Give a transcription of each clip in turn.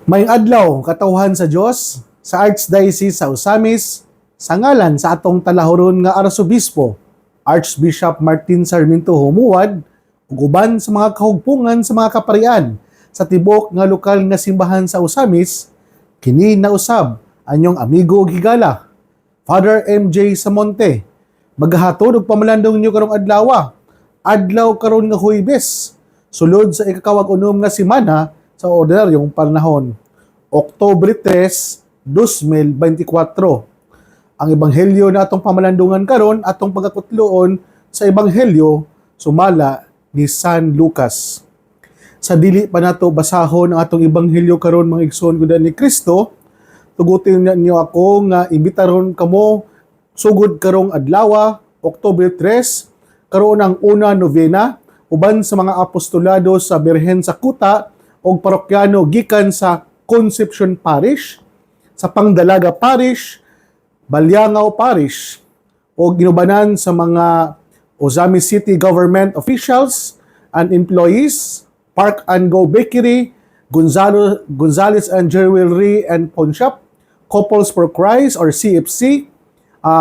May adlaw katawhan sa Dios sa Archdiocese sa Osamis sa ngalan sa atong talahuron nga Arsobispo Archbishop Martin Sarmiento Humuad ug uban sa mga kahugpungan sa mga kaparian sa tibok nga lokal nga simbahan sa Osamis kini nausab anyong amigo ug higala Father MJ Samonte maghahatod og pamalandong niyo karong adlaw karon nga Huwebes sulod sa ikakawag-unom nga semana sa ordinaryong panahon, Oktubre 3, 2024. Ang ebanghelyo na atong pamalandungan karon atong pagkakutloon sa ebanghelyo sumala ni San Lucas. Sa dili pa nato basahon ang atong ebanghelyo karon mga igsoon gud ni Kristo, tugutin niyo ako nga imbitaron kamo sugod karong adlaw, Oktubre 3, karon ang una novena uban sa mga apostolado sa Birhen sa Kuta o parokyano gikan sa Concepcion Parish, sa Pangdalaga Parish, Balyangaw Parish, o ginubanan sa mga Ozamis City government officials and employees, Park and Go Bakery, Gonzales and Jewelry and Pawn Shop, Couples for Christ or CFC,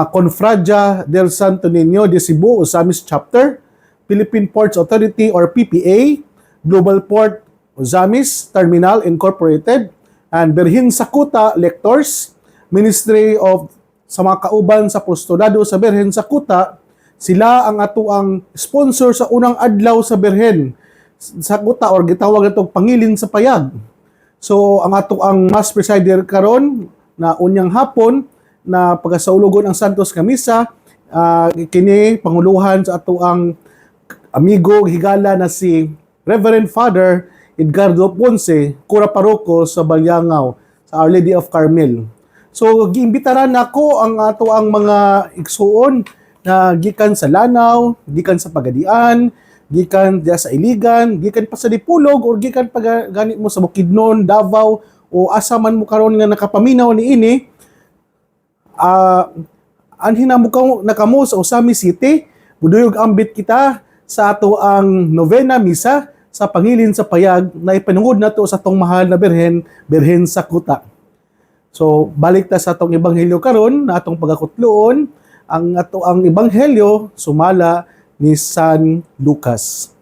Confradia del Santo Niño de Cebu, Ozamis Chapter, Philippine Ports Authority or PPA, Global Port Ozamis Terminal Incorporated, and Birhen sa Kuta Lectors, Ministry of sa mga kauban sa apostolado sa Birhen sa Kuta, sila ang atuang sponsor sa unang adlaw sa Birhen sa Kuta or gitawag natong Pangilin sa Payag. So ang atuang Mass Presider karon na unyang hapon na pagasaulugon ang Santos Kamisa, kini panguluhan sa atuang amigo higala na si Reverend Father Edgardo Ponce, Cura Paroko sa Balyangaw, sa Our Lady of Carmel. So, giimbitaran nako ang ato ang mga igsuon na gikan sa Lanao, gikan sa Pagadian, gikan diya sa Iligan, gikan pa sa Dipulog, o gikan pa ganit mo sa Bukidnon, Davao, o asa man mo karon nga nakapaminaw ni ini, anhin na mo nakamo sa Osamis City, buduyog ambit kita sa ato ang novena misa sa Pangilin sa Payag na ipanungod nato sa atong mahal na Birhen sa Kuta. So balik ta sa atong ebanghelyo karon na atong pagakutloon ang ebanghelyo sumala ni San Lucas.